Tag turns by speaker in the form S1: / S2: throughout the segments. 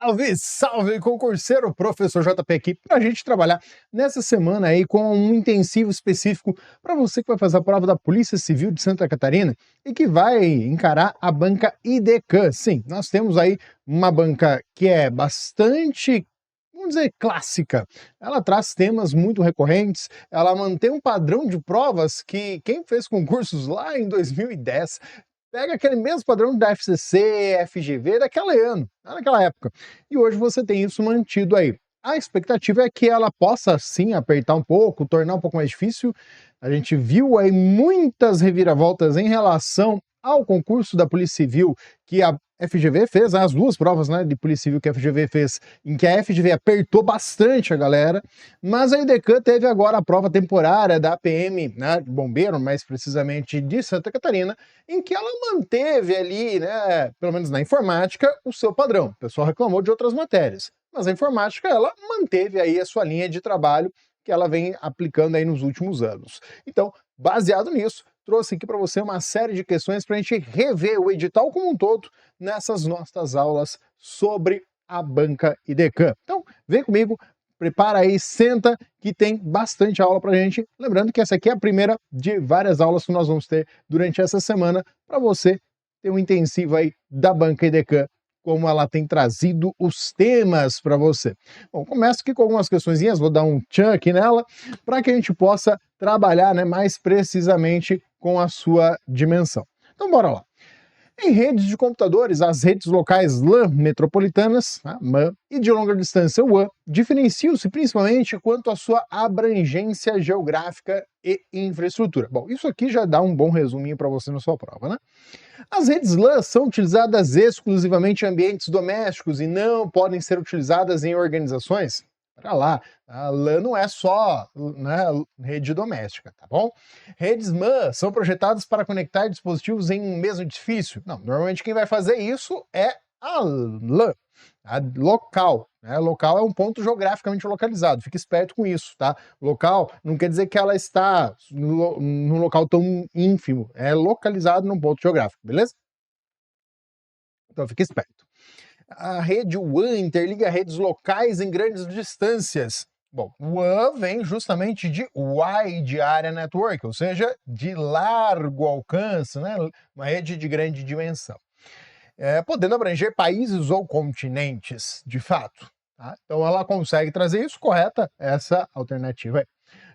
S1: Salve, salve, concurseiro, professor JP aqui, para a gente trabalhar nessa semana aí com um intensivo específico para você que vai fazer a prova da Polícia Civil de Santa Catarina e que vai encarar a banca IDECAN. Sim, nós temos aí uma banca que é bastante, vamos dizer, clássica. Ela traz temas muito recorrentes, ela mantém um padrão de provas que quem fez concursos lá em 2010 pega aquele mesmo padrão da FCC, FGV naquela época. E hoje você tem isso mantido aí. A expectativa é que ela possa, sim, apertar um pouco, tornar um pouco mais difícil. A gente viu aí muitas reviravoltas em relação ao concurso da Polícia Civil que a FGV fez, as duas provas, né, de Polícia Civil que a FGV fez, em que a FGV apertou bastante a galera, mas a IDECAN teve agora a prova temporária da PM, né, de bombeiro, mais precisamente de Santa Catarina, em que ela manteve ali, né, pelo menos na informática, o seu padrão. O pessoal reclamou de outras matérias, mas a informática, ela manteve aí a sua linha de trabalho que ela vem aplicando aí nos últimos anos. Então, baseado nisso, trouxe aqui para você uma série de questões para a gente rever o edital como um todo nessas nossas aulas sobre a banca IDECAN. Então, vem comigo, prepara aí, senta, que tem bastante aula pra gente. Lembrando que essa aqui é a primeira de várias aulas que nós vamos ter durante essa semana para você ter um intensivo aí da banca IDECAN, como ela tem trazido os temas para você. Bom, começo aqui com algumas questõezinhas, vou dar um tchan aqui nela, para que a gente possa trabalhar, né, mais precisamente com a sua dimensão. Então bora lá. Em redes de computadores, as redes locais LAN metropolitanas, a MAN, e de longa distância WAN, diferenciam-se principalmente quanto à sua abrangência geográfica e infraestrutura. Bom, isso aqui já dá um bom resuminho para você na sua prova, né? As redes LAN são utilizadas exclusivamente em ambientes domésticos e não podem ser utilizadas em organizações. Para lá, a LAN não é só, né, rede doméstica, tá bom? Redes MAN são projetadas para conectar dispositivos em um mesmo edifício. Não, normalmente quem vai fazer isso é a LAN, a local. Né? Local é um ponto geograficamente localizado, fique esperto com isso, tá? Local não quer dizer que ela está num local tão ínfimo, é localizado num ponto geográfico, beleza? Então fique esperto. A rede WAN interliga redes locais em grandes distâncias. Bom, WAN vem justamente de Wide Area Network, ou seja, de largo alcance, né? Uma rede de grande dimensão. Podendo abranger países ou continentes, de fato. Tá? Então ela consegue trazer isso, correta essa alternativa aí.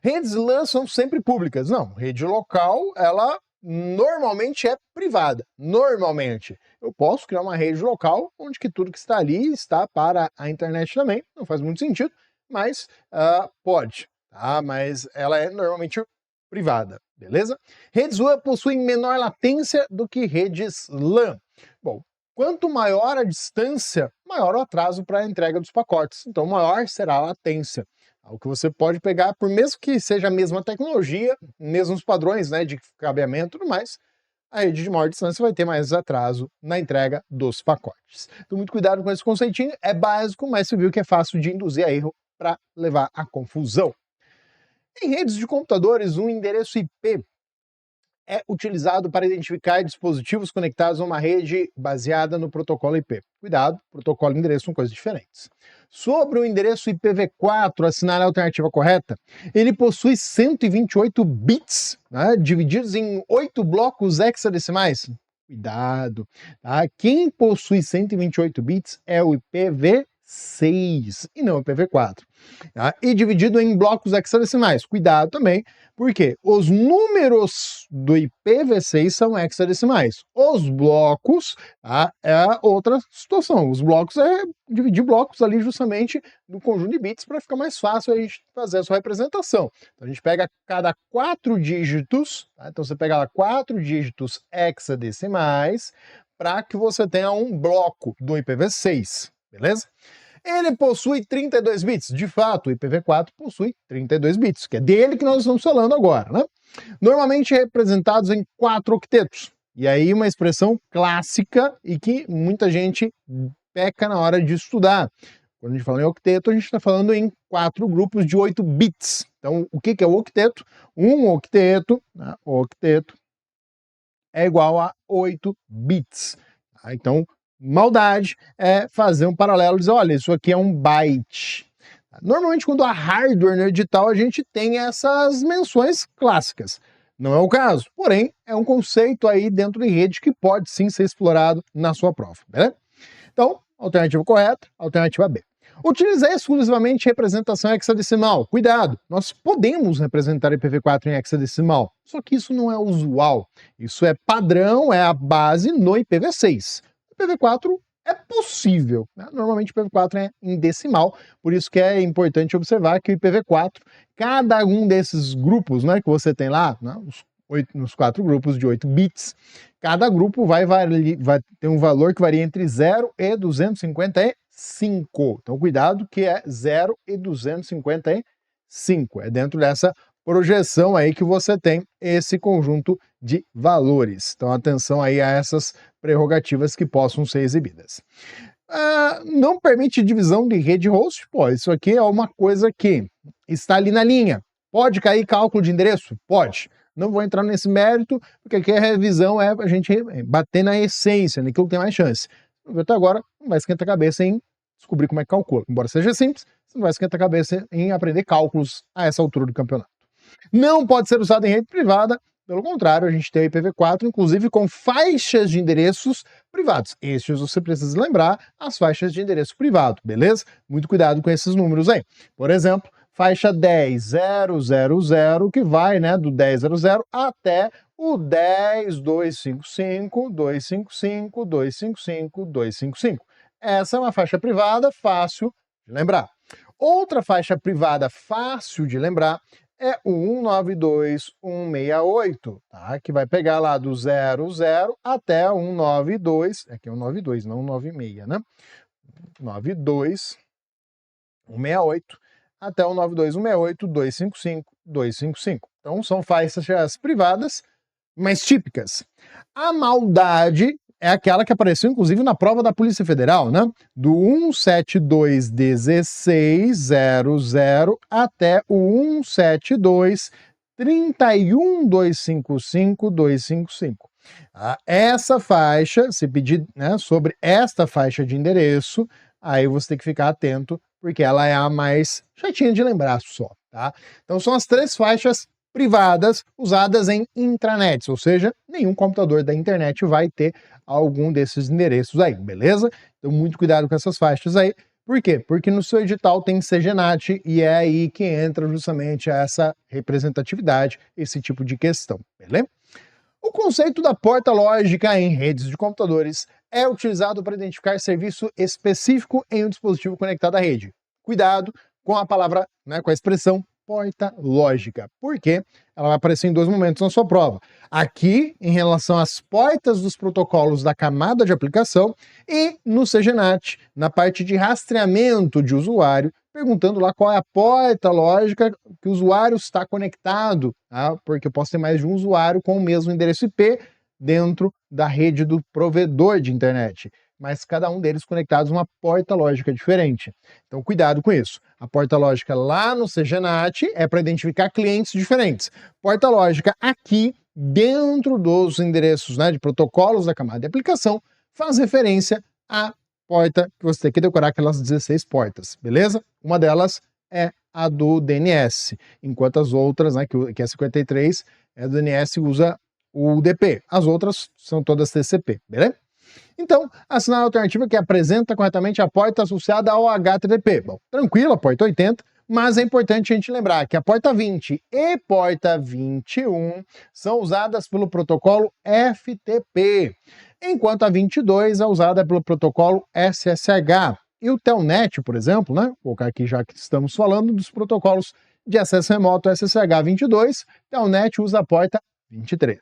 S1: Redes LAN são sempre públicas. Não, rede local, ela normalmente é privada. Normalmente. Eu posso criar uma rede local onde que tudo que está ali está para a internet também. Não faz muito sentido, mas pode. Tá? Mas ela é normalmente privada, beleza? Redes WAN possuem menor latência do que redes LAN. Bom, quanto maior a distância, maior o atraso para a entrega dos pacotes. Então, maior será a latência. O que você pode pegar, por mesmo que seja a mesma tecnologia, mesmos padrões, né, de cabeamento e tudo mais, a rede de maior distância vai ter mais atraso na entrega dos pacotes. Então, muito cuidado com esse conceitinho, é básico, mas você viu que é fácil de induzir a erro para levar à confusão. Em redes de computadores, um endereço IP é utilizado para identificar dispositivos conectados a uma rede baseada no protocolo IP. Cuidado, protocolo e endereço são coisas diferentes. Sobre o endereço IPv4, assinale a alternativa correta, ele possui 128 bits, né, divididos em 8 blocos hexadecimais. Cuidado, tá? Quem possui 128 bits é o IPv6 e não o IPv4. Tá? E dividido em blocos hexadecimais. Cuidado também, porque os números do IPv6 são hexadecimais. Os blocos, tá, é outra situação. Os blocos é dividir blocos ali justamente no conjunto de bits para ficar mais fácil a gente fazer a sua representação. Então a gente pega cada 4 dígitos, tá? Então você pega lá 4 dígitos hexadecimais para que você tenha um bloco do IPv6, beleza? Ele possui 32 bits. De fato, o IPv4 possui 32 bits, que é dele que nós estamos falando agora, né? Normalmente representados em 4 octetos. E aí uma expressão clássica e que muita gente peca na hora de estudar. Quando a gente fala em octeto, a gente está falando em 4 grupos de 8 bits. Então, o que é o octeto? Um octeto, né? Octeto é igual a 8 bits. Tá? Então, maldade é fazer um paralelo e dizer, olha, isso aqui é um byte. Normalmente, quando há hardware no edital, a gente tem essas menções clássicas. Não é o caso, porém, é um conceito aí dentro de rede que pode sim ser explorado na sua prova, né? Então, alternativa correta, alternativa B. Utilizar exclusivamente representação hexadecimal. Cuidado, nós podemos representar IPv4 em hexadecimal, só que isso não é usual. Isso é padrão, é a base no IPv6. IPv4 é possível, né? Normalmente o IPv4 é em decimal, por isso que é importante observar que o IPv4, cada um desses grupos, né, que você tem lá, né, nos 4 grupos de 8 bits, cada grupo vai ter um valor que varia entre 0 e 255. Então, cuidado que é 0 e 255. É dentro dessa projeção aí que você tem esse conjunto de valores. Então, atenção aí a essas prerrogativas que possam ser exibidas. Não permite divisão de rede host? Pô, isso aqui é uma coisa que está ali na linha. Pode cair cálculo de endereço? Pode. Não vou entrar nesse mérito, porque aqui a revisão é a gente bater na essência, naquilo que tem mais chance. Até agora, não vai esquentar a cabeça em descobrir como é que calcula. Embora seja simples, você não vai esquentar a cabeça em aprender cálculos a essa altura do campeonato. Não pode ser usado em rede privada, pelo contrário, a gente tem o IPv4, inclusive com faixas de endereços privados. Estes você precisa lembrar, as faixas de endereço privado, beleza? Muito cuidado com esses números aí. Por exemplo, faixa 10.0.0.0, que vai, né, do 10.0.0 até o 10.255.255.255.255. Essa é uma faixa privada fácil de lembrar. Outra faixa privada fácil de lembrar é o 192.168, tá? Que vai pegar lá do 00 até 192, aqui é 192, não 196, né? 92.168 até o 92.168.255.255. Então são faixas privadas, mas típicas. A maldade é aquela que apareceu inclusive na prova da Polícia Federal, né? Do 172.16.00 até o 172.31.255.255. Essa faixa, se pedir, né, sobre esta faixa de endereço, aí você tem que ficar atento, porque ela é a mais chatinha de lembrar só, tá? Então são as 3 faixas privadas usadas em intranets, ou seja, nenhum computador da internet vai ter algum desses endereços aí, beleza? Então muito cuidado com essas faixas aí. Por quê? Porque no seu edital tem CGNAT e é aí que entra justamente essa representatividade, esse tipo de questão, beleza? O conceito da porta lógica em redes de computadores é utilizado para identificar serviço específico em um dispositivo conectado à rede. Cuidado com a palavra, né, com a expressão porta lógica, porque ela vai aparecer em 2 momentos na sua prova. Aqui, em relação às portas dos protocolos da camada de aplicação, e no CGNAT, na parte de rastreamento de usuário, perguntando lá qual é a porta lógica que o usuário está conectado, tá? Porque eu posso ter mais de um usuário com o mesmo endereço IP dentro da rede do provedor de internet, mas cada um deles conectados a uma porta lógica diferente. Então cuidado com isso. A porta lógica lá no CGNAT é para identificar clientes diferentes. Porta lógica aqui, dentro dos endereços, né, de protocolos da camada de aplicação, faz referência à porta que você tem que decorar, aquelas 16 portas, beleza? Uma delas é a do DNS, enquanto as outras, né, que é 53, a do DNS usa o UDP. As outras são todas TCP, beleza? Então, assinar a alternativa que apresenta corretamente a porta associada ao HTTP. Bom, tranquilo, a porta 80, mas é importante a gente lembrar que a porta 20 e porta 21 são usadas pelo protocolo FTP, enquanto a 22 é usada pelo protocolo SSH. E o Telnet, por exemplo, né? Vou colocar aqui já que estamos falando dos protocolos de acesso remoto SSH 22, Telnet usa a porta 23.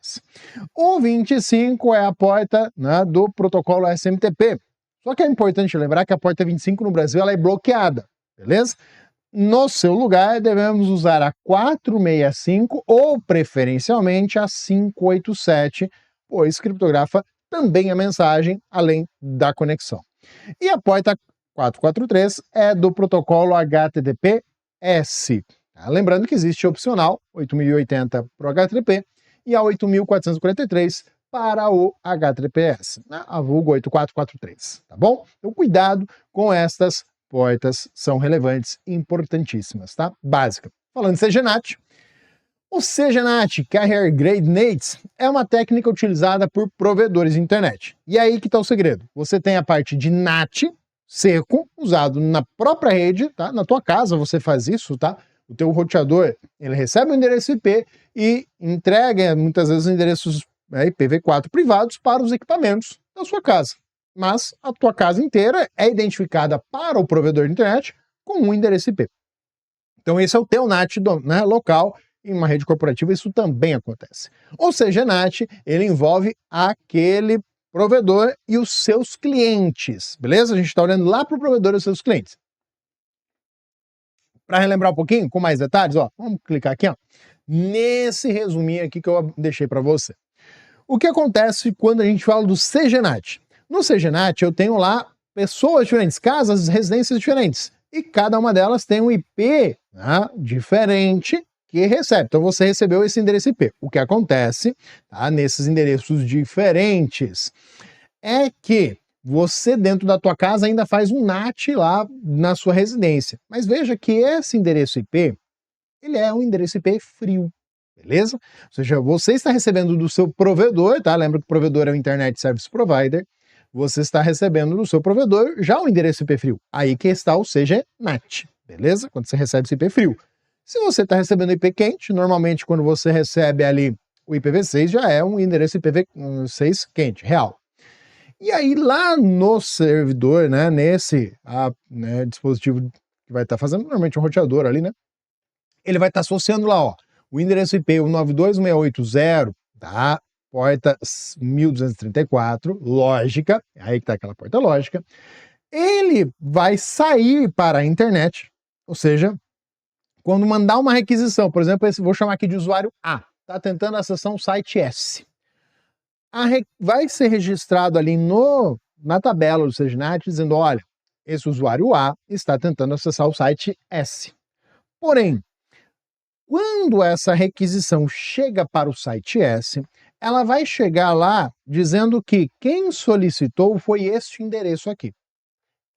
S1: O 25 é a porta, né, do protocolo SMTP. Só que é importante lembrar que a porta 25 no Brasil ela é bloqueada, beleza? No seu lugar, devemos usar a 465 ou, preferencialmente, a 587, pois criptografa também a mensagem, além da conexão. E a porta 443 é do protocolo HTTPS. Lembrando que existe opcional 8080 para o HTTP e a 8443 para o HTTPS, né? A vulgo 8443, tá bom? Então cuidado com estas portas, são relevantes e importantíssimas, tá? Básica. Falando em CGNAT, o CGNAT, Carrier Grade NAT, é uma técnica utilizada por provedores de internet. E aí que está o segredo. Você tem a parte de NAT, seco, usado na própria rede, tá? Na tua casa você faz isso, tá? O teu roteador, ele recebe o endereço IP e entrega, muitas vezes, endereços IPv4 privados para os equipamentos da sua casa. Mas a tua casa inteira é identificada para o provedor de internet com um endereço IP. Então esse é o teu NAT né, local. Em uma rede corporativa isso também acontece. Ou seja, NAT, ele envolve aquele provedor e os seus clientes, beleza? A gente está olhando lá para o provedor e os seus clientes. Para relembrar um pouquinho, com mais detalhes, ó, vamos clicar aqui, ó, nesse resuminho aqui que eu deixei para você. O que acontece quando a gente fala do CGNAT? No CGNAT eu tenho lá pessoas diferentes, casas, residências diferentes, e cada uma delas tem um IP, né, diferente que recebe. Então você recebeu esse endereço IP. O que acontece, tá, nesses endereços diferentes é que você dentro da tua casa ainda faz um NAT lá na sua residência. Mas veja que esse endereço IP, ele é um endereço IP frio, beleza? Ou seja, você está recebendo do seu provedor, tá? Lembra que o provedor é o Internet Service Provider. Você está recebendo do seu provedor já o endereço IP frio. Aí que está o CGNAT, beleza? Quando você recebe esse IP frio. Se você está recebendo IP quente, normalmente quando você recebe ali o IPv6 já é um endereço IPv6 quente, real. E aí lá no servidor, né, nesse dispositivo que vai estar fazendo normalmente um roteador ali, né, ele vai estar associando lá, ó, o endereço IP 192.168.0 da porta 1234, lógica, aí que está aquela porta lógica, ele vai sair para a internet, ou seja, quando mandar uma requisição, por exemplo, esse vou chamar aqui de usuário A, está tentando acessar um site S. Vai ser registrado ali na tabela do CGNAT dizendo, olha, esse usuário A está tentando acessar o site S. Porém, quando essa requisição chega para o site S, ela vai chegar lá dizendo que quem solicitou foi este endereço aqui.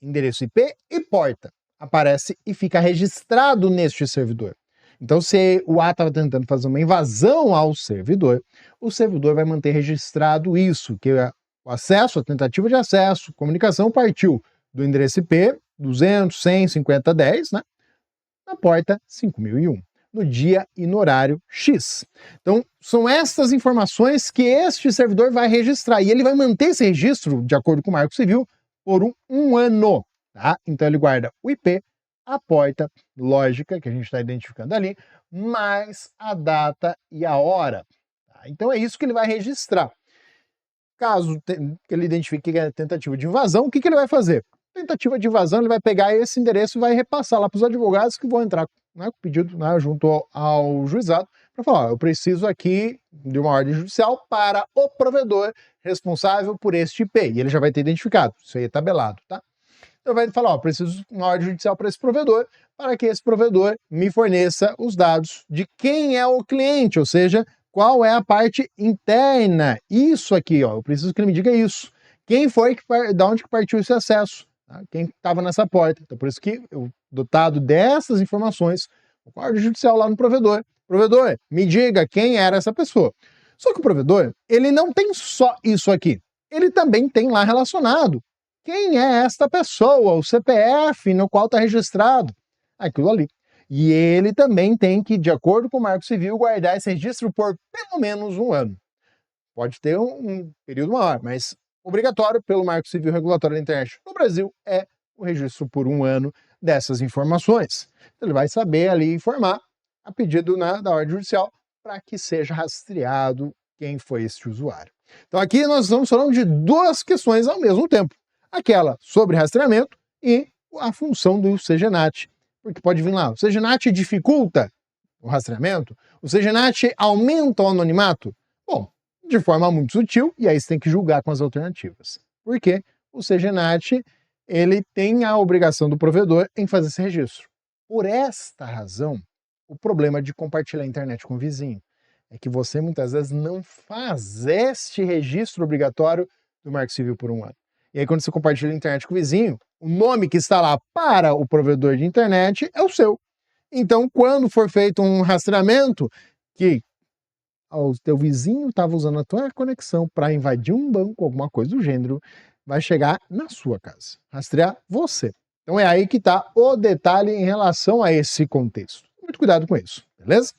S1: Endereço IP e porta. Aparece e fica registrado neste servidor. Então, se o A estava tentando fazer uma invasão ao servidor, o servidor vai manter registrado isso, que o acesso, a tentativa de acesso, comunicação partiu do endereço IP 200, 100, 50, 10, né? Na porta 5001, no dia e no horário X. Então, são essas informações que este servidor vai registrar, e ele vai manter esse registro, de acordo com o Marco Civil, por um ano. Tá? Então ele guarda o IP, a porta lógica que a gente está identificando ali, mais a data e a hora. Tá? Então é isso que ele vai registrar. Caso ele identifique que é tentativa de invasão, o que ele vai fazer? Tentativa de invasão, ele vai pegar esse endereço e vai repassar lá para os advogados que vão entrar, né, com o pedido, né, junto ao juizado para falar, ó, eu preciso aqui de uma ordem judicial para o provedor responsável por este IP. E ele já vai ter identificado, isso aí é tabelado, tá? Então vai falar, ó, preciso de uma ordem judicial para esse provedor, para que esse provedor me forneça os dados de quem é o cliente, ou seja, qual é a parte interna. Isso aqui, ó, eu preciso que ele me diga isso. Quem foi, da onde que partiu esse acesso? Tá? Quem estava nessa porta. Então por isso que eu, dotado dessas informações, o ordem judicial lá no provedor. Provedor, me diga quem era essa pessoa. Só que o provedor, ele não tem só isso aqui. Ele também tem lá relacionado quem é esta pessoa, o CPF no qual está registrado, aquilo ali. E ele também tem que, de acordo com o Marco Civil, guardar esse registro por pelo menos um ano. Pode ter um período maior, mas obrigatório pelo Marco Civil Regulatório da Internet no Brasil é o registro por um ano dessas informações. Então, ele vai saber ali informar a pedido da ordem judicial para que seja rastreado quem foi este usuário. Então aqui nós estamos falando de duas questões ao mesmo tempo. Aquela sobre rastreamento e a função do CGNAT. Porque pode vir lá, o CGNAT dificulta o rastreamento? O CGNAT aumenta o anonimato? Bom, de forma muito sutil, e aí você tem que julgar com as alternativas. Porque o CGNAT, ele tem a obrigação do provedor em fazer esse registro. Por esta razão, o problema de compartilhar a internet com o vizinho. é que você muitas vezes não faz este registro obrigatório do Marco Civil por um ano. E aí quando você compartilha a internet com o vizinho, o nome que está lá para o provedor de internet é o seu. Então, quando for feito um rastreamento que o teu vizinho estava usando a tua conexão para invadir um banco, alguma coisa do gênero, vai chegar na sua casa, rastrear você. Então é aí que está o detalhe em relação a esse contexto. Muito cuidado com isso, beleza?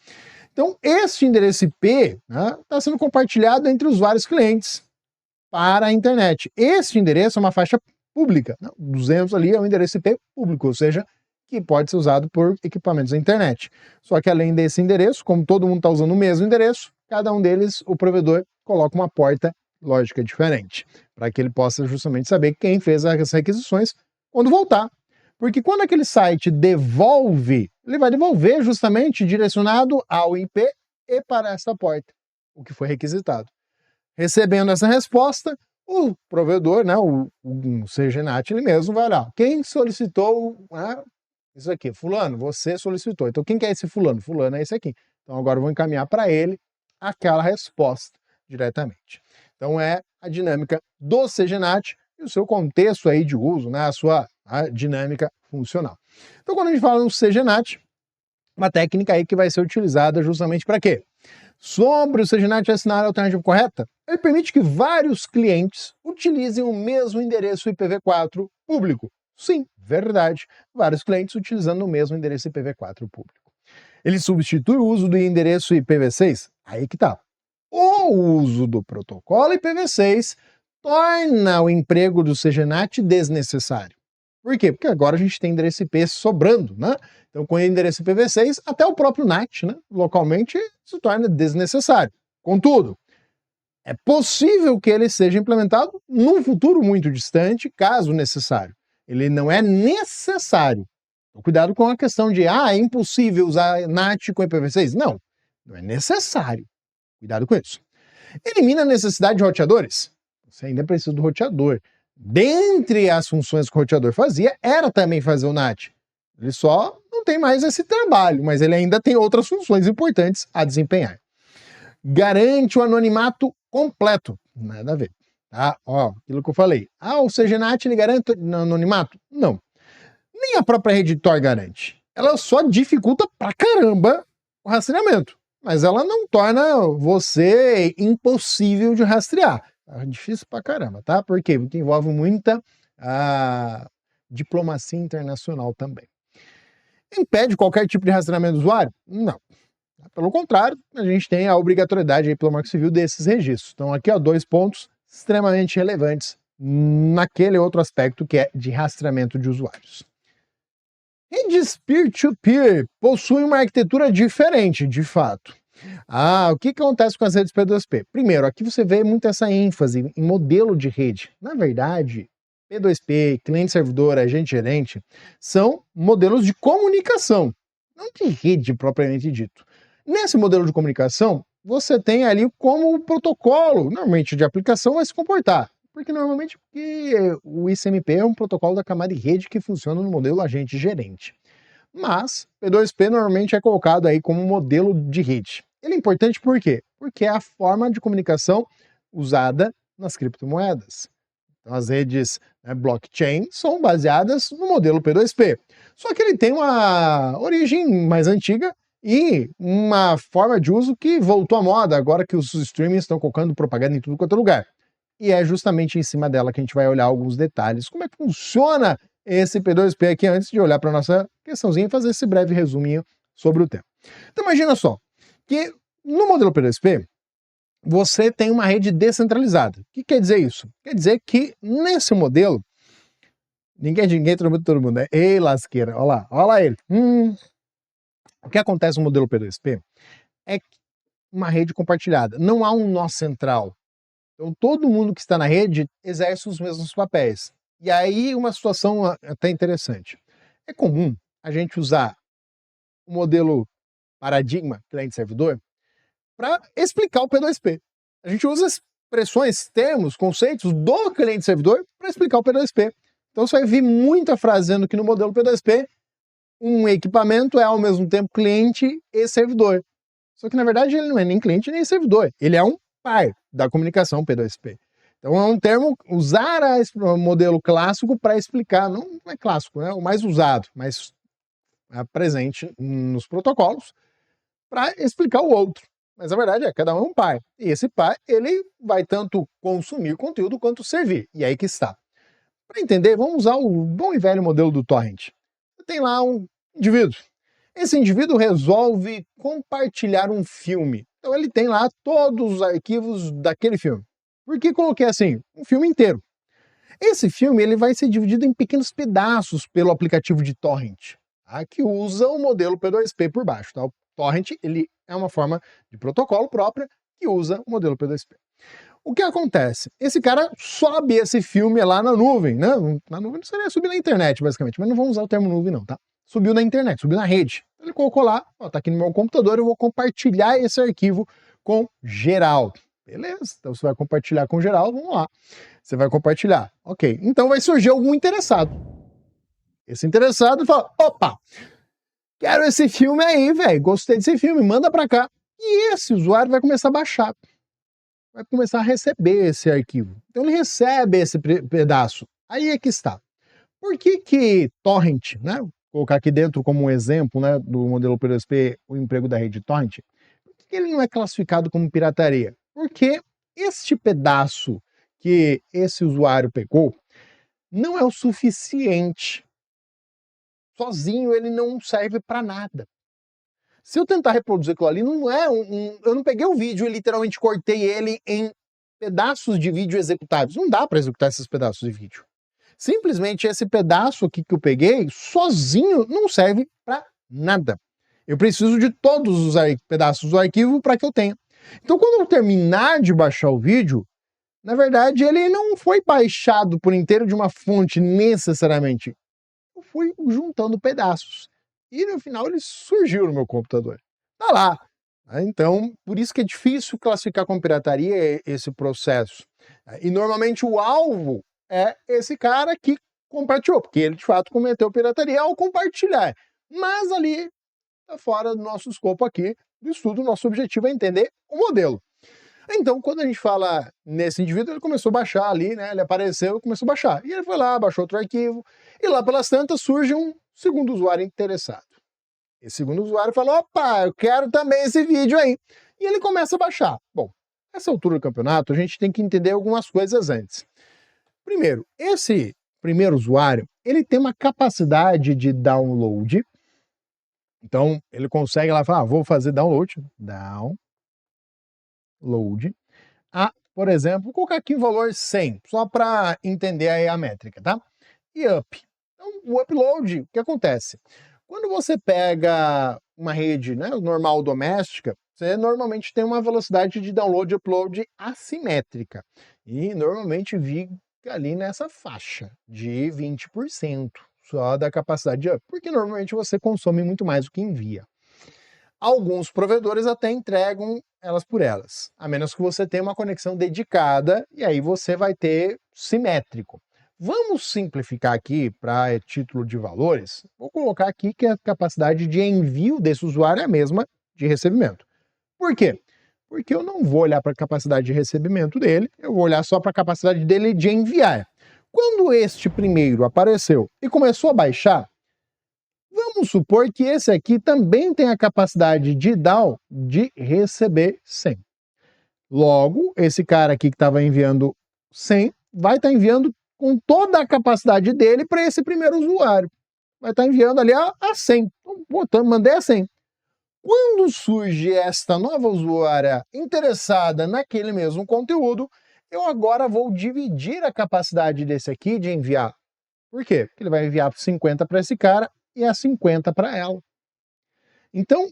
S1: Então, este endereço IP está sendo compartilhado entre os vários clientes para a internet. Este endereço é uma faixa pública. 200 ali é um endereço IP público, ou seja, que pode ser usado por equipamentos da internet. Só que além desse endereço, como todo mundo está usando o mesmo endereço, cada um deles, o provedor coloca uma porta lógica diferente, para que ele possa justamente saber quem fez as requisições quando voltar. Porque quando aquele site devolve, ele vai devolver justamente direcionado ao IP e para essa porta, o que foi requisitado. Recebendo essa resposta, o provedor, o CGNAT, ele mesmo vai olhar. Quem solicitou isso aqui? Fulano, você solicitou. Então quem que é esse fulano? Fulano é esse aqui. Então agora eu vou encaminhar para ele aquela resposta diretamente. Então é a dinâmica do CGNAT e o seu contexto aí de uso, a sua dinâmica funcional. Então quando a gente fala no CGNAT, uma técnica aí que vai ser utilizada justamente para quê? Sobre o CGNAT assinar a alternativa correta, ele permite que vários clientes utilizem o mesmo endereço IPv4 público. Sim, verdade, vários clientes utilizando o mesmo endereço IPv4 público. Ele substitui o uso do endereço IPv6? Aí que tá. O uso do protocolo IPv6 torna o emprego do CGNAT desnecessário. Por quê? Porque agora a gente tem endereço IP sobrando, Então, com o endereço IPv6, até o próprio NAT, localmente, se torna desnecessário. Contudo, é possível que ele seja implementado num futuro muito distante, caso necessário. Ele não é necessário. Então, cuidado com a questão de, é impossível usar NAT com IPv6. Não é necessário. Cuidado com isso. Elimina a necessidade de roteadores. Você ainda precisa do roteador. Dentre as funções que o roteador fazia, era também fazer o NAT. Ele só não tem mais esse trabalho, mas ele ainda tem outras funções importantes a desempenhar. Garante o anonimato completo. Nada a ver. Aquilo que eu falei. O CGNAT ele garante o anonimato? Não. Nem a própria rede Tor garante. Ela só dificulta pra caramba o rastreamento. Mas ela não torna você impossível de rastrear. É difícil pra caramba, tá? Por quê? Porque envolve muita diplomacia internacional também. Impede qualquer tipo de rastreamento do usuário? Não. Pelo contrário, a gente tem a obrigatoriedade aí pelo Marco Civil desses registros. Então aqui, 2 pontos extremamente relevantes naquele outro aspecto que é de rastreamento de usuários. Redes peer-to-peer possuem uma arquitetura diferente, de fato. O que acontece com as redes P2P? Primeiro, aqui você vê muito essa ênfase em modelo de rede. Na verdade, P2P, cliente-servidor, agente-gerente, são modelos de comunicação, não de rede propriamente dito. Nesse modelo de comunicação, você tem ali como o protocolo, normalmente de aplicação, vai se comportar. Porque normalmente o ICMP é um protocolo da camada de rede que funciona no modelo agente-gerente. Mas P2P normalmente é colocado aí como modelo de rede. Ele é importante por quê? Porque é a forma de comunicação usada nas criptomoedas. Então, as redes blockchain são baseadas no modelo P2P. Só que ele tem uma origem mais antiga e uma forma de uso que voltou à moda agora que os streamings estão colocando propaganda em tudo quanto é lugar. E é justamente em cima dela que a gente vai olhar alguns detalhes. Como é que funciona esse P2P aqui antes de olhar para a nossa questãozinha e fazer esse breve resuminho sobre o tema. Então imagina só, que no modelo P2P, você tem uma rede descentralizada. O que quer dizer isso? Quer dizer que nesse modelo, ninguém tromba todo mundo, né? Ei, lasqueira, olha lá ele. O que acontece no modelo P2P é uma rede compartilhada, não há um nó central. Então todo mundo que está na rede exerce os mesmos papéis. E aí uma situação até interessante. É comum a gente usar o modelo paradigma cliente-servidor para explicar o P2P. A gente usa expressões, termos, conceitos do cliente-servidor para explicar o P2P. Então você vai ver muita frase dizendo que no modelo P2P um equipamento é ao mesmo tempo cliente e servidor. Só que, na verdade, ele não é nem cliente nem servidor. Ele é um par da comunicação P2P. Então, é um termo, usar o modelo clássico para explicar, não é clássico, é o mais usado, mas é presente nos protocolos, para explicar o outro. Mas a verdade é, cada um é um par. E esse par, ele vai tanto consumir conteúdo quanto servir. E aí que está. Para entender, vamos usar o bom e velho modelo do torrent. Tem lá um indivíduo. Esse indivíduo resolve compartilhar um filme. Então ele tem lá todos os arquivos daquele filme. Por que coloquei assim? Um filme inteiro. Esse filme ele vai ser dividido em pequenos pedaços pelo aplicativo de torrent, tá? Que usa o modelo P2P por baixo. Tá? O torrent ele é uma forma de protocolo própria que usa o modelo P2P. O que acontece? Esse cara sobe esse filme lá na nuvem, né? Na nuvem não seria subir na internet, basicamente, mas não vamos usar o termo nuvem não, tá? Subiu na internet, subiu na rede. Ele colocou lá, ó, tá aqui no meu computador, eu vou compartilhar esse arquivo com geral. Beleza, então você vai compartilhar com geral, vamos lá. Você vai compartilhar, ok. Então vai surgir algum interessado. Esse interessado fala, opa, quero esse filme aí, velho, gostei desse filme, manda pra cá. E esse usuário vai começar a baixar. Vai começar a receber esse arquivo. Então ele recebe esse pedaço. Aí é que está. Por que torrent, né? Vou colocar aqui dentro como um exemplo, né, do modelo P2P, o emprego da rede torrent. Por que ele não é classificado como pirataria? Porque este pedaço que esse usuário pegou não é o suficiente. Sozinho ele não serve para nada. Se eu tentar reproduzir aquilo ali, não é eu não peguei o vídeo e literalmente cortei ele em pedaços de vídeo executáveis. Não dá para executar esses pedaços de vídeo. Simplesmente esse pedaço aqui que eu peguei, sozinho, não serve para nada. Eu preciso de todos os pedaços do arquivo para que eu tenha. Então, quando eu terminar de baixar o vídeo, na verdade, ele não foi baixado por inteiro de uma fonte necessariamente. Eu fui juntando pedaços. E no final ele surgiu no meu computador. Tá lá. Então, por isso que é difícil classificar como pirataria esse processo. E normalmente o alvo é esse cara que compartilhou, porque ele de fato cometeu pirataria ao compartilhar. Mas ali está fora do nosso escopo aqui do estudo, nosso objetivo é entender o modelo. Então, quando a gente fala nesse indivíduo, ele começou a baixar ali, né? Ele apareceu e começou a baixar. E ele foi lá, baixou outro arquivo, e lá pelas tantas surge um segundo usuário interessado. Esse segundo usuário falou, opa, eu quero também esse vídeo aí. E ele começa a baixar. Bom, nessa altura do campeonato, a gente tem que entender algumas coisas antes. Primeiro, esse primeiro usuário, ele tem uma capacidade de download. Então, ele consegue lá falar, vou fazer download, por exemplo, vou colocar aqui o valor 100, só para entender aí a métrica, tá? E up. Então, o upload, o que acontece? Quando você pega uma rede, né, normal doméstica, você normalmente tem uma velocidade de download e upload assimétrica. E normalmente fica ali nessa faixa de 20% só da capacidade de up, porque normalmente você consome muito mais do que envia. Alguns provedores até entregam elas por elas, a menos que você tenha uma conexão dedicada e aí você vai ter simétrico. Vamos simplificar aqui para título de valores. Vou colocar aqui que a capacidade de envio desse usuário é a mesma de recebimento. Por quê? Porque eu não vou olhar para a capacidade de recebimento dele, eu vou olhar só para a capacidade dele de enviar. Quando este primeiro apareceu e começou a baixar, vamos supor que esse aqui também tem a capacidade de down de receber 100. Logo, esse cara aqui que estava enviando 100 vai estar enviando com toda a capacidade dele para esse primeiro usuário. Vai estar enviando ali a 100. Então, mandei a 100. Quando surge esta nova usuária interessada naquele mesmo conteúdo, eu agora vou dividir a capacidade desse aqui de enviar. Por quê? Porque ele vai enviar 50 para esse cara e a 50 para ela. Então,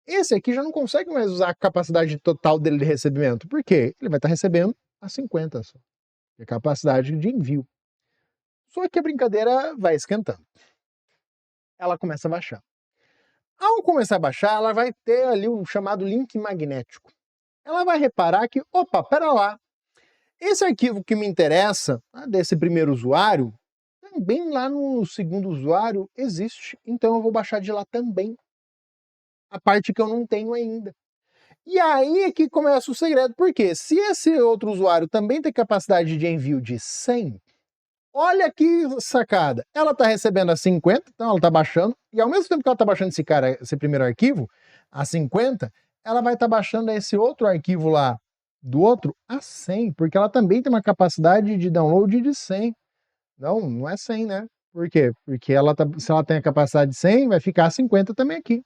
S1: esse aqui já não consegue mais usar a capacidade total dele de recebimento. Por quê? Ele vai estar recebendo a 50 só. É a capacidade de envio. Só que a brincadeira vai esquentando. Ela começa a baixar. Ao começar a baixar, ela vai ter ali o chamado link magnético. Ela vai reparar que, opa, pera lá, esse arquivo que me interessa, desse primeiro usuário, também lá no segundo usuário existe, então eu vou baixar de lá também. A parte que eu não tenho ainda. E aí é que começa o segredo, porque se esse outro usuário também tem capacidade de envio de 100, olha que sacada, ela está recebendo a 50, então ela está baixando, e ao mesmo tempo que ela está baixando esse primeiro arquivo, a 50, ela vai estar baixando esse outro arquivo lá do outro a 100, porque ela também tem uma capacidade de download de 100. Não é 100, né? Por quê? Porque se ela tem a capacidade de 100, vai ficar 50 também aqui.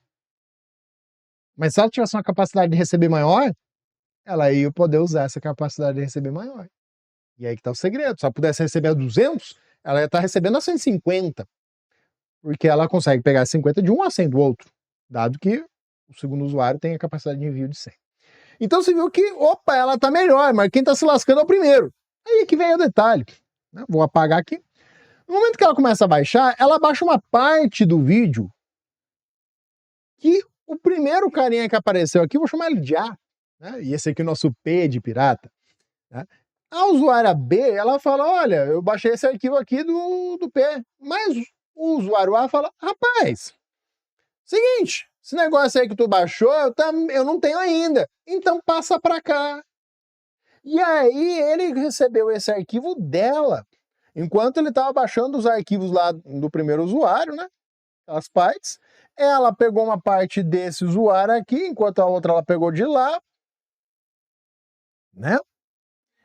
S1: Mas se ela tivesse uma capacidade de receber maior, ela ia poder usar essa capacidade de receber maior. E aí que tá o segredo. Se ela pudesse receber a 200, ela ia estar recebendo a 150. Porque ela consegue pegar 50 de um a 100 do outro, dado que o segundo usuário tem a capacidade de envio de 100. Então você viu que, opa, ela tá melhor, mas quem tá se lascando é o primeiro. Aí que vem o detalhe. Vou apagar aqui. No momento que ela começa a baixar, ela baixa uma parte do vídeo que o primeiro carinha que apareceu aqui, vou chamar ele de A, né? E esse aqui é o nosso P de pirata. Né? A usuária B, ela fala, olha, eu baixei esse arquivo aqui do P. Mas o usuário A fala, rapaz, seguinte, esse negócio aí que tu baixou, eu não tenho ainda. Então passa pra cá. E aí ele recebeu esse arquivo dela. Enquanto ele estava baixando os arquivos lá do primeiro usuário, né? As partes. Ela pegou uma parte desse usuário aqui, enquanto a outra ela pegou de lá. Né?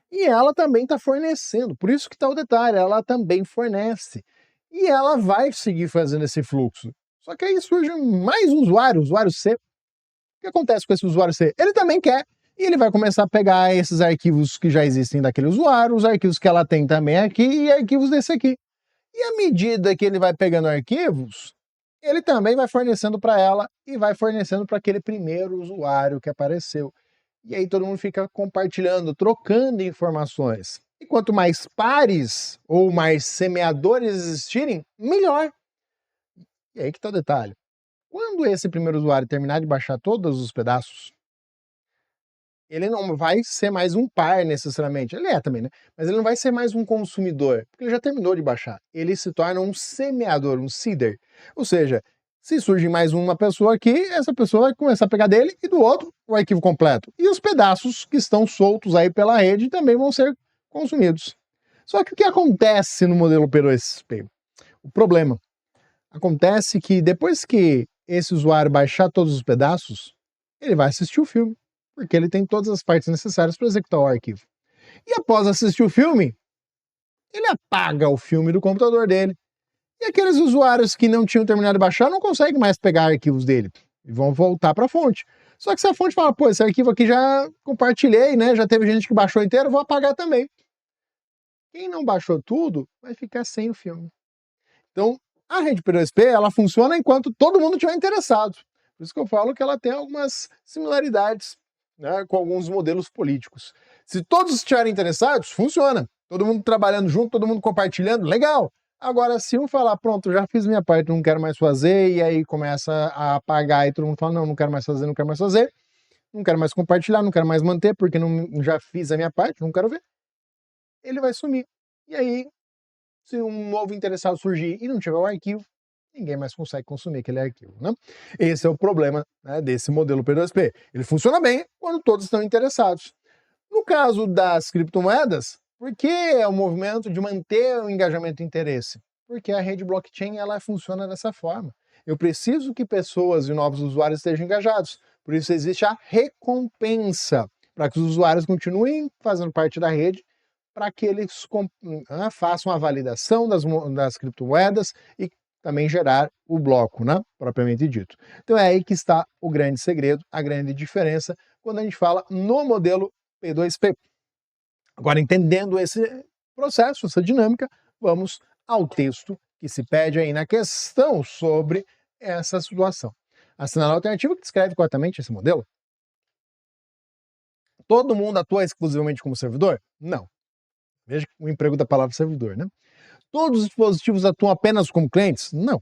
S1: E ela também está fornecendo. Por isso que está o detalhe, ela também fornece. E ela vai seguir fazendo esse fluxo. Só que aí surge mais um usuário, o usuário C. O que acontece com esse usuário C? Ele também quer. E ele vai começar a pegar esses arquivos que já existem daquele usuário, os arquivos que ela tem também aqui e arquivos desse aqui. E à medida que ele vai pegando arquivos, ele também vai fornecendo para ela e vai fornecendo para aquele primeiro usuário que apareceu. E aí todo mundo fica compartilhando, trocando informações. E quanto mais pares ou mais semeadores existirem, melhor. E aí que tá o detalhe. Quando esse primeiro usuário terminar de baixar todos os pedaços, ele não vai ser mais um par necessariamente. Ele é também, né? Mas ele não vai ser mais um consumidor, porque ele já terminou de baixar. Ele se torna um semeador, um seeder. Ou seja, se surge mais uma pessoa aqui, essa pessoa vai começar a pegar dele e do outro o arquivo completo. E os pedaços que estão soltos aí pela rede também vão ser consumidos. Só que o que acontece no modelo P2P? O problema acontece que depois que esse usuário baixar todos os pedaços, ele vai assistir o filme, porque ele tem todas as partes necessárias para executar o arquivo. E após assistir o filme, ele apaga o filme do computador dele. E aqueles usuários que não tinham terminado de baixar não conseguem mais pegar arquivos dele e vão voltar para a fonte. Só que se a fonte fala, pô, esse arquivo aqui já compartilhei, né? Já teve gente que baixou inteiro, vou apagar também. Quem não baixou tudo vai ficar sem o filme. Então, a rede P2P, ela funciona enquanto todo mundo estiver interessado. Por isso que eu falo que ela tem algumas similaridades, né, com alguns modelos políticos. Se todos estiverem interessados, funciona. Todo mundo trabalhando junto, todo mundo compartilhando, legal. Agora, se um falar, pronto, já fiz minha parte, não quero mais fazer, e aí começa a apagar, e todo mundo fala, não quero mais fazer, não quero mais fazer, não quero mais compartilhar, não quero mais manter, porque já fiz a minha parte, não quero ver, ele vai sumir. E aí, se um novo interessado surgir e não tiver o arquivo, ninguém mais consegue consumir aquele arquivo, né? Esse é o problema, né, desse modelo P2P. Ele funciona bem quando todos estão interessados. No caso das criptomoedas, por que é o movimento de manter o engajamento e interesse? Porque a rede blockchain ela funciona dessa forma. Eu preciso que pessoas e novos usuários estejam engajados. Por isso existe a recompensa, para que os usuários continuem fazendo parte da rede, para que eles façam a validação das criptomoedas e também gerar o bloco, né, propriamente dito. Então é aí que está o grande segredo, a grande diferença quando a gente fala no modelo P2P. Agora, entendendo esse processo, essa dinâmica, vamos ao texto que se pede aí na questão sobre essa situação. Assinala a alternativa que descreve corretamente esse modelo. Todo mundo atua exclusivamente como servidor? Não. Veja o emprego da palavra servidor, né? Todos os dispositivos atuam apenas como clientes? Não.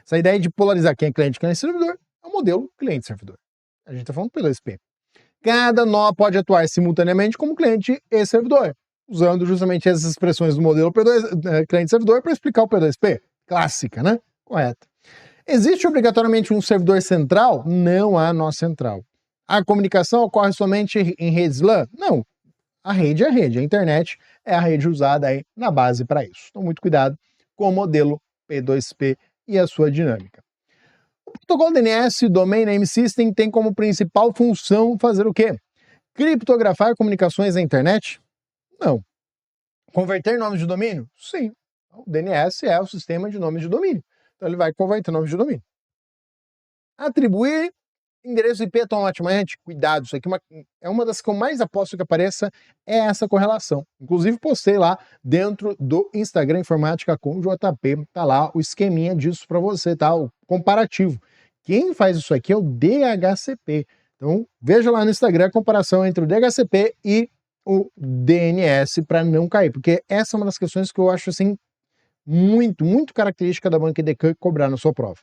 S1: Essa ideia de polarizar quem é cliente e quem é servidor é o modelo cliente-servidor. A gente está falando P2P. Cada nó pode atuar simultaneamente como cliente e servidor, usando justamente essas expressões do modelo cliente-servidor para explicar o P2P. Clássica, né? Correta. Existe obrigatoriamente um servidor central? Não há nó central. A comunicação ocorre somente em redes LAN? Não. A rede é a rede, a internet é a rede usada aí na base para isso. Então, muito cuidado com o modelo P2P e a sua dinâmica. O protocolo DNS Domain Name System tem como principal função fazer o quê? Criptografar comunicações na internet? Não. Converter nomes de domínio? Sim. O DNS é o sistema de nomes de domínio. Então ele vai converter nomes de domínio. Atribuir endereço IP automaticamente? Cuidado, isso aqui é uma das que eu mais aposto que apareça, é essa correlação. Inclusive postei lá dentro do Instagram Informática com o JP, tá lá o esqueminha disso para você, tá? O comparativo. Quem faz isso aqui é o DHCP. Então veja lá no Instagram a comparação entre o DHCP e o DNS para não cair, porque essa é uma das questões que eu acho assim muito característica da banca EDK cobrar na sua prova.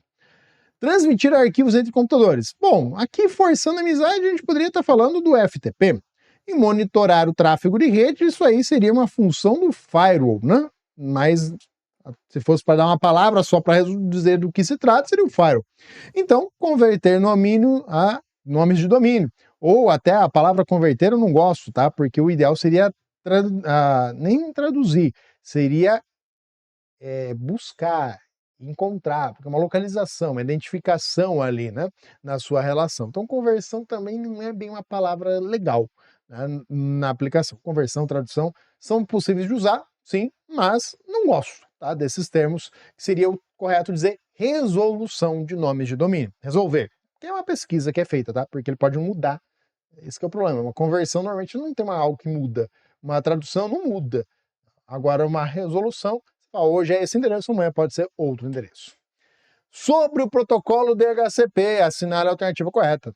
S1: Transmitir arquivos entre computadores. Bom, aqui forçando a amizade, a gente poderia estar falando do FTP. E monitorar o tráfego de rede, isso aí seria uma função do firewall, né? Mas se fosse para dar uma palavra só para dizer do que se trata, seria o firewall. Então, converter domínio a nomes de domínio. Ou até a palavra converter eu não gosto, tá? Porque o ideal seria nem traduzir, seria buscar, encontrar, porque é uma localização, uma identificação ali, né, na sua relação. Então, conversão também não é bem uma palavra legal, né, na aplicação. Conversão, tradução, são possíveis de usar, sim, mas não gosto, tá, desses termos, que seria o correto dizer resolução de nomes de domínio, resolver, que é uma pesquisa que é feita, tá, porque ele pode mudar, esse que é o problema. Uma conversão normalmente não tem algo que muda, uma tradução não muda, agora uma resolução, hoje é esse endereço, amanhã pode ser outro endereço. Sobre o protocolo DHCP, assinale a alternativa correta.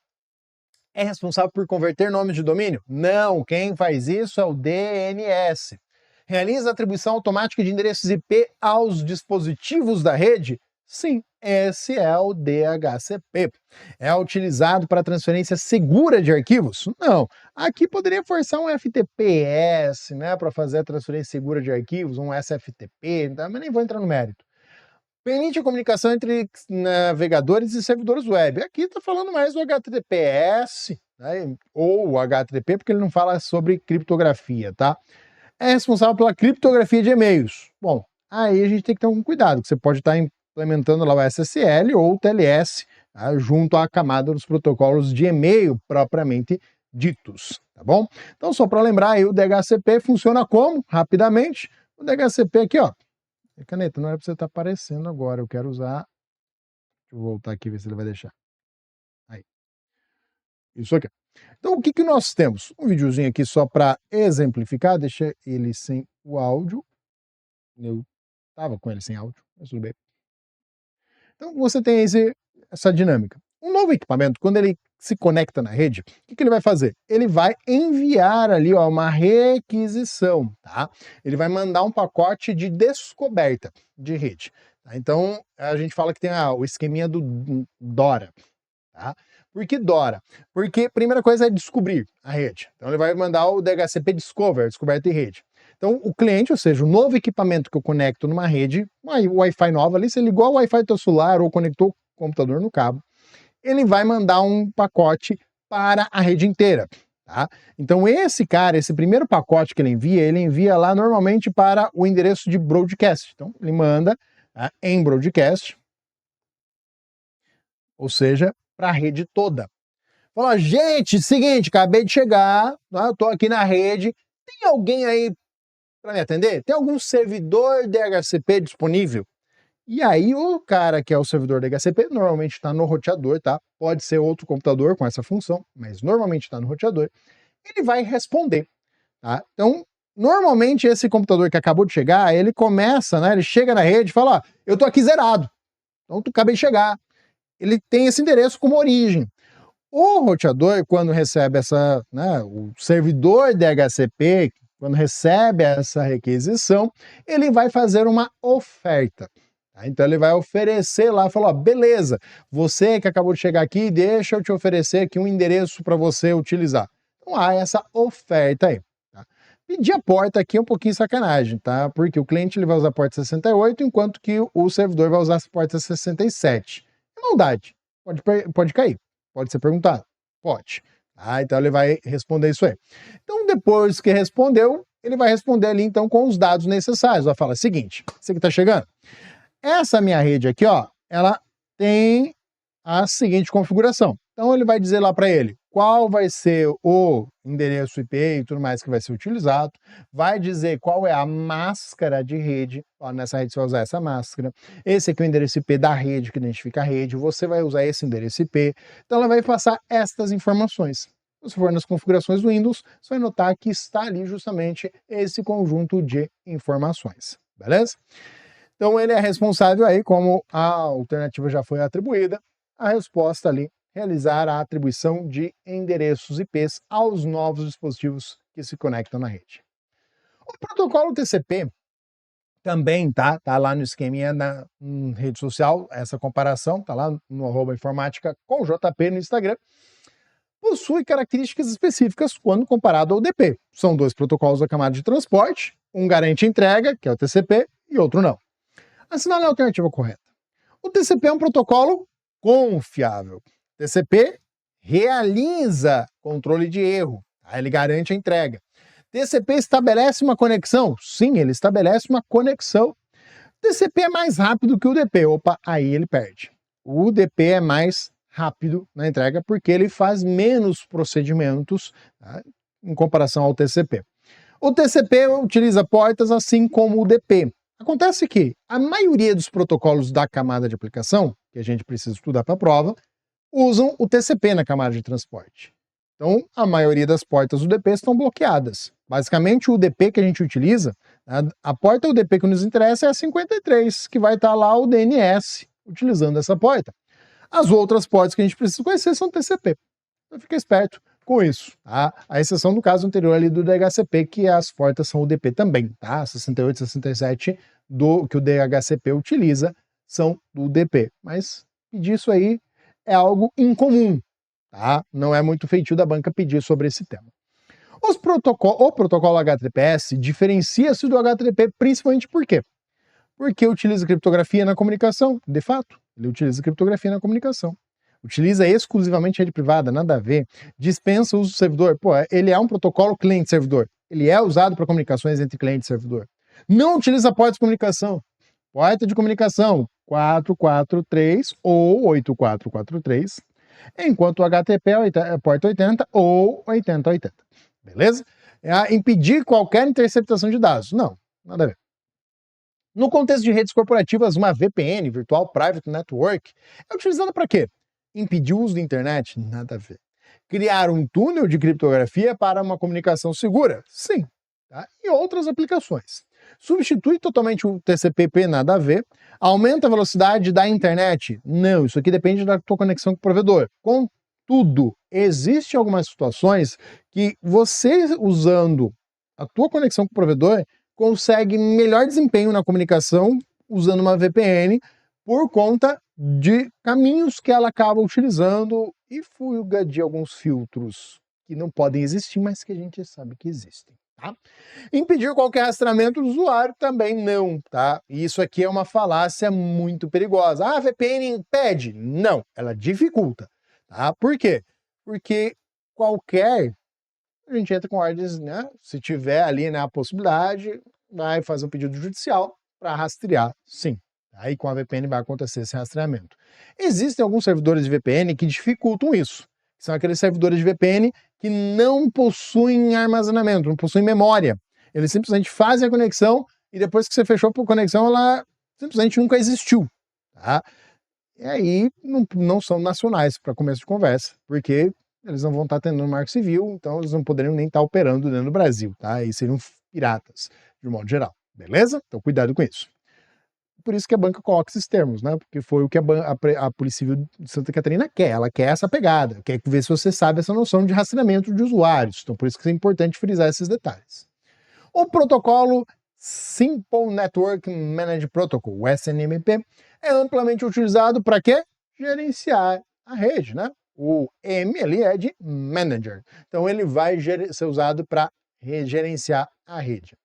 S1: É responsável por converter nomes de domínio? Não, quem faz isso é o DNS. Realiza atribuição automática de endereços IP aos dispositivos da rede? Sim, esse é o DHCP. É utilizado para transferência segura de arquivos? Não. Aqui poderia forçar um FTPS, né, para fazer a transferência segura de arquivos, um SFTP, mas nem vou entrar no mérito. Permite a comunicação entre navegadores e servidores web. Aqui está falando mais do HTTPS, né, ou HTTP, porque ele não fala sobre criptografia, tá? É responsável pela criptografia de e-mails. Bom, aí a gente tem que ter um cuidado, que você pode estar implementando lá o SSL ou o TLS, tá, junto à camada dos protocolos de e-mail propriamente ditos, tá bom? Então, só para lembrar aí, o DHCP funciona como? Rapidamente, o DHCP aqui, ó, caneta, não era para você estar aparecendo agora, eu quero usar, deixa eu voltar aqui, ver se ele vai deixar. Aí, isso aqui. Então, o que que nós temos? Um videozinho aqui só para exemplificar, deixa ele sem o áudio, eu estava com ele sem áudio, mas tudo bem. Então, você tem essa dinâmica. Um novo equipamento, quando ele se conecta na rede, o que ele vai fazer? Ele vai enviar ali, ó, uma requisição, tá? Ele vai mandar um pacote de descoberta de rede. Tá? Então, a gente fala que tem o esqueminha do DORA, tá? Por que DORA? Porque a primeira coisa é descobrir a rede. Então, ele vai mandar o DHCP Discover, descoberta de rede. Então, o cliente, ou seja, o novo equipamento que eu conecto numa rede, o Wi-Fi nova ali, se ele ligou ao Wi-Fi do teu celular ou conectou o computador no cabo, ele vai mandar um pacote para a rede inteira, tá? Então, esse primeiro pacote que ele envia lá normalmente para o endereço de broadcast. Então, ele manda, tá, em broadcast, ou seja, para a rede toda. Fala, gente, seguinte, acabei de chegar, né, eu tô aqui na rede, tem alguém aí para me atender? Tem algum servidor DHCP disponível? E aí o cara que é o servidor DHCP normalmente está no roteador, tá? Pode ser outro computador com essa função, mas normalmente está no roteador. Ele vai responder, tá? Então, normalmente esse computador que acabou de chegar, ele começa, né? Ele chega na rede e fala, ó, eu tô aqui zerado. Então, tu acabei de chegar. Ele tem esse endereço como origem. O roteador, quando recebe o servidor DHCP, quando recebe essa requisição, ele vai fazer uma oferta. Tá? Então ele vai oferecer lá, falar, ó, beleza, você que acabou de chegar aqui, deixa eu te oferecer aqui um endereço para você utilizar. Então há essa oferta aí. Tá? Pedir a porta aqui é um pouquinho sacanagem, tá? Porque o cliente ele vai usar a porta 68, enquanto que o servidor vai usar a porta 67. É maldade, pode cair. Pode ser perguntado? Pode. tá? Então ele vai responder isso aí. Então depois que respondeu, ele vai responder ali então com os dados necessários. Vai falar: seguinte, você que está chegando, essa minha rede aqui, ó, ela tem a seguinte configuração. Então ele vai dizer lá para ele qual vai ser o endereço IP e tudo mais que vai ser utilizado, vai dizer qual é a máscara de rede, ó, nessa rede você vai usar essa máscara, esse aqui é o endereço IP da rede que identifica a rede, você vai usar esse endereço IP, então ela vai passar estas informações. Se for nas configurações do Windows, você vai notar que está ali justamente esse conjunto de informações, beleza? Então ele é responsável aí, como a alternativa já foi atribuída, a resposta ali, realizar a atribuição de endereços IPs aos novos dispositivos que se conectam na rede. O protocolo TCP também tá lá no esqueminha na rede social, essa comparação, tá lá no @informática com JP no Instagram, possui características específicas quando comparado ao DP. São dois protocolos da camada de transporte, um garante entrega, que é o TCP, e outro não. Assinale a alternativa correta. O TCP é um protocolo confiável. O TCP realiza controle de erro, tá? Ele garante a entrega. TCP estabelece uma conexão? Sim, ele estabelece uma conexão. O TCP é mais rápido que o DP. Opa, aí ele perde. O DP é mais rápido na entrega porque ele faz menos procedimentos, tá, em comparação ao TCP. O TCP utiliza portas assim como o DP. Acontece que a maioria dos protocolos da camada de aplicação, que a gente precisa estudar para a prova, usam o TCP na camada de transporte. Então, a maioria das portas UDP estão bloqueadas. Basicamente, o UDP que a gente utiliza, a porta UDP que nos interessa é a 53, que vai estar lá o DNS utilizando essa porta. As outras portas que a gente precisa conhecer são TCP. Então, fica esperto com isso, tá? A exceção do caso anterior ali do DHCP, que as portas são UDP também, tá? 68 e 67 que o DHCP utiliza são do UDP. Mas pedir isso aí é algo incomum, tá? Não é muito feitio da banca pedir sobre esse tema. O protocolo HTTPS diferencia-se do HTTP principalmente por quê? Porque utiliza criptografia na comunicação, de fato, ele utiliza criptografia na comunicação. Utiliza exclusivamente rede privada, nada a ver. Dispensa o uso do servidor. Pô, ele é um protocolo cliente-servidor. Ele é usado para comunicações entre cliente e servidor. Não utiliza porta de comunicação. Porta de comunicação 443 ou 8443, enquanto o HTTP é porta 80 ou 8080. Beleza? Impedir qualquer interceptação de dados. Não, nada a ver. No contexto de redes corporativas, uma VPN, Virtual Private Network, é utilizada para quê? Impedir o uso da internet? Nada a ver. Criar um túnel de criptografia para uma comunicação segura? Sim. Tá? E outras aplicações. Substitui totalmente o TCP/IP? Nada a ver. Aumenta a velocidade da internet? Não, isso aqui depende da tua conexão com o provedor. Contudo, existem algumas situações que você, usando a tua conexão com o provedor, consegue melhor desempenho na comunicação usando uma VPN por conta de caminhos que ela acaba utilizando e fuga de alguns filtros que não podem existir, mas que a gente sabe que existem. Tá? Impedir qualquer rastreamento do usuário também não, tá? E isso aqui é uma falácia muito perigosa. Ah, a VPN impede? Não, ela dificulta, tá? Por quê? Porque a gente entra com ordens, né? Se tiver ali, né, a possibilidade, vai fazer um pedido judicial para rastrear, sim. Aí com a VPN vai acontecer esse rastreamento. Existem alguns servidores de VPN que dificultam isso. São aqueles servidores de VPN que não possuem armazenamento, não possuem memória. Eles simplesmente fazem a conexão e depois que você fechou a conexão, ela simplesmente nunca existiu. Tá? E aí não são nacionais para começo de conversa, porque eles não vão estar tendo um marco civil, então eles não poderiam nem estar operando dentro do Brasil, tá? E seriam piratas, de um modo geral, beleza? Então cuidado com isso. Por isso que a banca coloca esses termos, né? Porque foi o que a Polícia Civil de Santa Catarina quer. Ela quer essa pegada, quer ver se você sabe essa noção de rastreamento de usuários. Então por isso que é importante frisar esses detalhes. O protocolo Simple Network Managed Protocol, o SNMP, é amplamente utilizado para quê? Gerenciar a rede, né? O M ali é de Manager. Então ele vai ser usado para gerenciar a rede.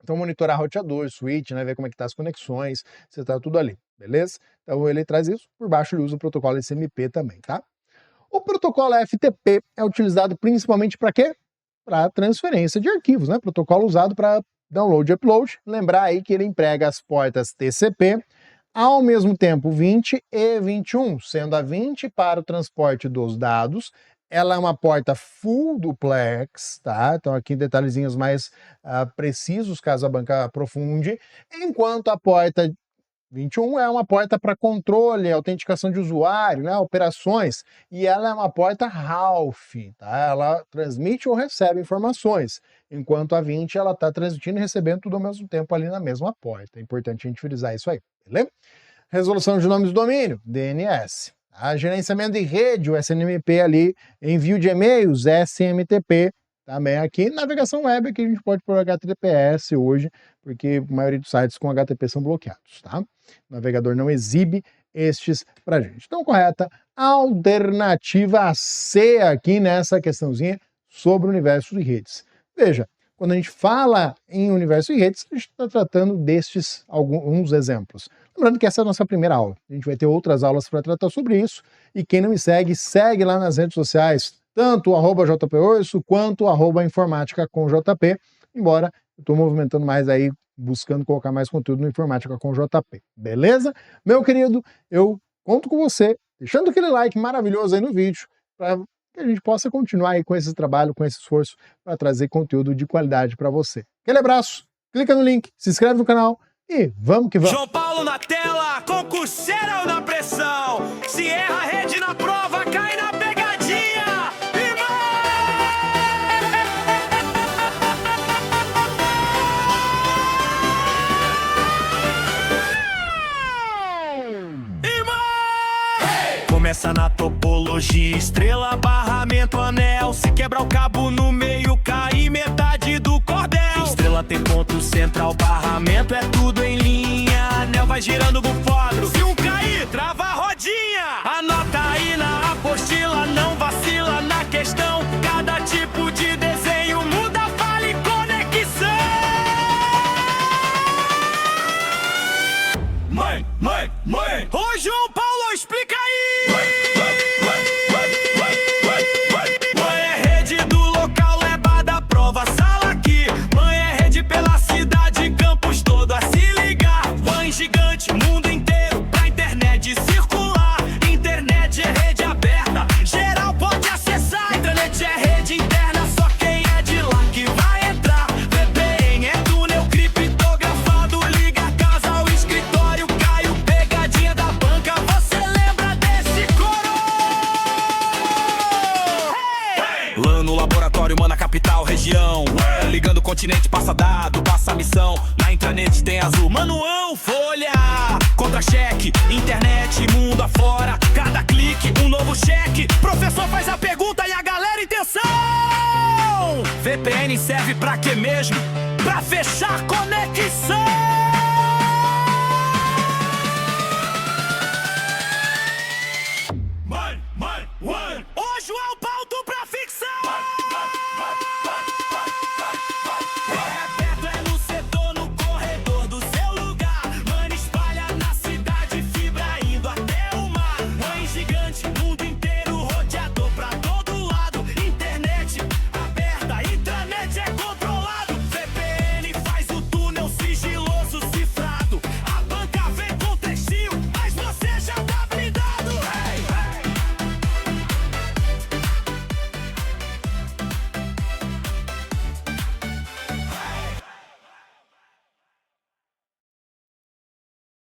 S1: Então monitorar roteador, switch, né? Ver como é que tá as conexões, se tá tudo ali, beleza? Então ele traz isso, por baixo ele usa o protocolo SMP também, tá? O protocolo FTP é utilizado principalmente para quê? Para transferência de arquivos, né? Protocolo usado para download e upload. Lembrar aí que ele emprega as portas TCP, ao mesmo tempo 20 e 21, sendo a 20 para o transporte dos dados. Ela é uma porta full duplex, tá? Então aqui detalhezinhos mais precisos, caso a banca aprofunde, enquanto a porta 21 é uma porta para controle, autenticação de usuário, né, operações, e ela é uma porta half, tá? Ela transmite ou recebe informações, enquanto a 20 ela está transmitindo e recebendo tudo ao mesmo tempo ali na mesma porta. É importante a gente frisar isso aí, beleza? Resolução de nomes do domínio, DNS. Tá? Gerenciamento de rede, o SNMP ali, envio de e-mails, SMTP, também aqui, navegação web, que a gente pode pôr HTTPS hoje, porque a maioria dos sites com HTTP são bloqueados, tá? O navegador não exibe estes pra gente. Então, correta, alternativa C aqui nessa questãozinha sobre o universo de redes. Veja, quando a gente fala em universo de redes, a gente está tratando destes alguns exemplos. Lembrando que essa é a nossa primeira aula. A gente vai ter outras aulas para tratar sobre isso. E quem não me segue, segue lá nas redes sociais, tanto o @JPOrso quanto o @Informática com JP, embora eu estou movimentando mais aí, buscando colocar mais conteúdo no Informática com JP, beleza? Meu querido, eu conto com você, deixando aquele like maravilhoso aí no vídeo, para que a gente possa continuar aí com esse trabalho, com esse esforço, para trazer conteúdo de qualidade para você. Aquele abraço, clica no link, se inscreve no canal e vamos que vamos!
S2: João Paulo na tela, concurseiro na pressão, se erra a rede na prova, cai na pegadinha, começa na topologia, estrela, barramento, anel. Se quebrar o cabo no meio, cai metade do cordel. Estrela tem ponto central, barramento é tudo em linha. Anel vai girando com fósforo, se um cair, trava a rodinha. Anota aí na apostila, não vacila na questão. Cada tipo de desenho muda, fala e conexão. Mãe, ô João Paulo, explica aí. Gigante, mundo inteiro, pra internet circular. Internet é rede aberta, geral pode acessar. Internet é rede interna, só quem é de lá que vai entrar. VPN é túnel criptografado, liga a casa ao escritório. Caiu pegadinha da banca, você lembra desse coro? Hey! Lá no laboratório, mano, capital, região. Ligando o continente, passa dado, passa missão. Na intranet tem azul, manual, folha, contra-cheque, internet, mundo afora. Cada clique, um novo cheque. Professor faz a pergunta e a galera intenção. VPN serve pra quê mesmo? Pra fechar conexão.